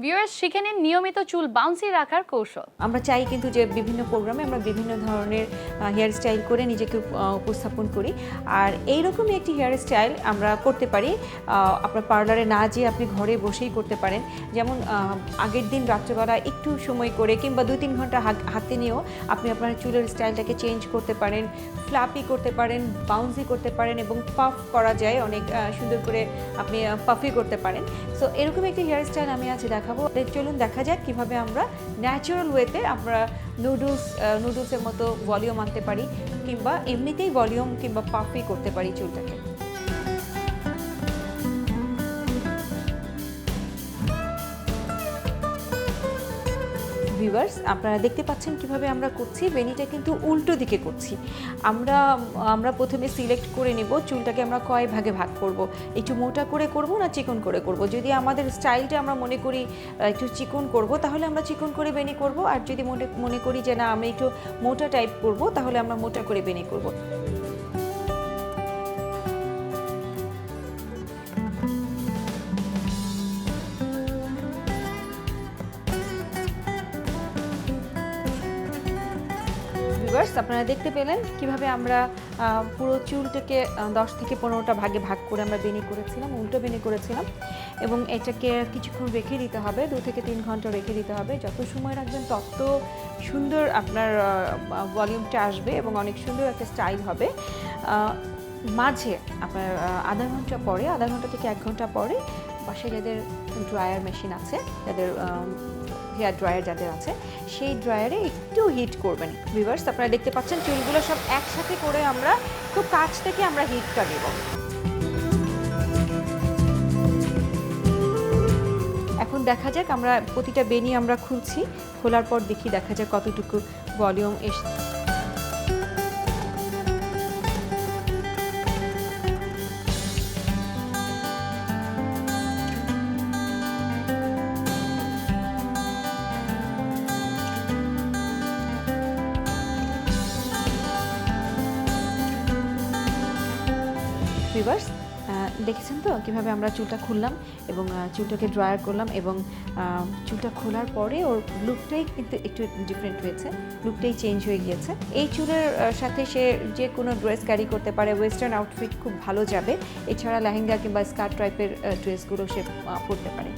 Viewers শিখে নিন নিয়মিত চুল বাউন্সি রাখার কৌশল। আমরা চাই কিন্তু যে বিভিন্ন প্রোগ্রামে আমরা বিভিন্ন ধরনের হেয়ার স্টাইল করে নিজেকে উপস্থাপন করি, আর এইরকমই একটি হেয়ার স্টাইল আমরা করতে পারি আপনার পার্লারে না যেয়ে আপনি ঘরে বসেই করতে পারেন। যেমন আগের দিন রাত্রেবেলা একটু সময় করে কিংবা 2-3 ঘন্টা হাতে নিয়েও আপনি আপনার চুলের স্টাইলটাকে চেঞ্জ করতে পারেন, ফ্লাপি করতে পারেন, বাউন্সি করতে পারেন এবং পাফ করা যায়, অনেক সুন্দর করে আপনি পাফি করতে পারেন। সো এরকম একটি হেয়ার স্টাইল আমি আজ দেখাবো। চলুন দেখা যাক কীভাবে আমরা ন্যাচারাল ওয়েতে আমরা নুডলসের মতো ভলিউম আনতে পারি কিংবা এমনিতেই ভলিউম কিংবা পাফি করতে পারি চুলটাকে। ভিউয়ার্স আপনারা দেখতে পাচ্ছেন কিভাবে আমরা করছি। বেনিটা কিন্তু উল্টো দিকে করছি। আমরা প্রথমে সিলেক্ট করে নেব চুলটাকে আমরা কয় ভাগে ভাগ করব, একটু মোটা করে করব না চিকন করে করব। যদি আমাদের স্টাইলটা আমরা মনে করি একটু চিকন করব তাহলে আমরা চিকন করে বেনি করব, আর যদি মনে করি যে না আমি একটু মোটা টাইপ করব তাহলে আমরা মোটা করে বেনি করব। আপনারা দেখতে পেলেন কিভাবে আমরা পুরো চুলটাকে 10 থেকে 15টা ভাগে ভাগ করে আমরা বেনি করেছিলাম, উল্টো বেনি করেছিলাম এবং এটাকে কিছুক্ষণ রেখে দিতে হবে, 2 থেকে 3 ঘন্টা রেখে দিতে হবে। যত সময় রাখবেন তত সুন্দর আপনার ভলিউমটা আসবে এবং অনেক সুন্দর একটা স্টাইল হবে। মাঝে আপনার আধা ঘন্টা থেকে 1 ঘন্টা পরে পাশে যাদের ড্রায়ার মেশিন আছে, যাদের হেয়ার ড্রায়ার যাদের আছে, সেই ড্রায়ারে একটু হিট করবেন। ভিউয়ার্স আপনারা দেখতে পাচ্ছেন চুলগুলো সব একসাথে করে আমরা খুব কাছ থেকে আমরা হিটটা দেব। এখন দেখা যাক আমরা প্রতিটা বেনি আমরা খুলছি, খোলার পর দেখি দেখা যাক কতটুকু ভলিউম এসছে। ভিউয়ার্স দেখেছেন তো কীভাবে আমরা চুলটা খুললাম এবং চুলটাকে ড্রায়ার করলাম এবং চুলটা খোলার পরে ওর লুকটাই কিন্তু একটু ডিফারেন্ট হয়েছে, লুকটাই চেঞ্জ হয়ে গিয়েছে। এই চুলের সাথে সে যে কোনো ড্রেস ক্যারি করতে পারে, ওয়েস্টার্ন আউটফিট খুব ভালো যাবে। এছাড়া লেহেঙ্গা কিংবা স্কার্ট টাইপের ড্রেসগুলো সে পরতে পারে।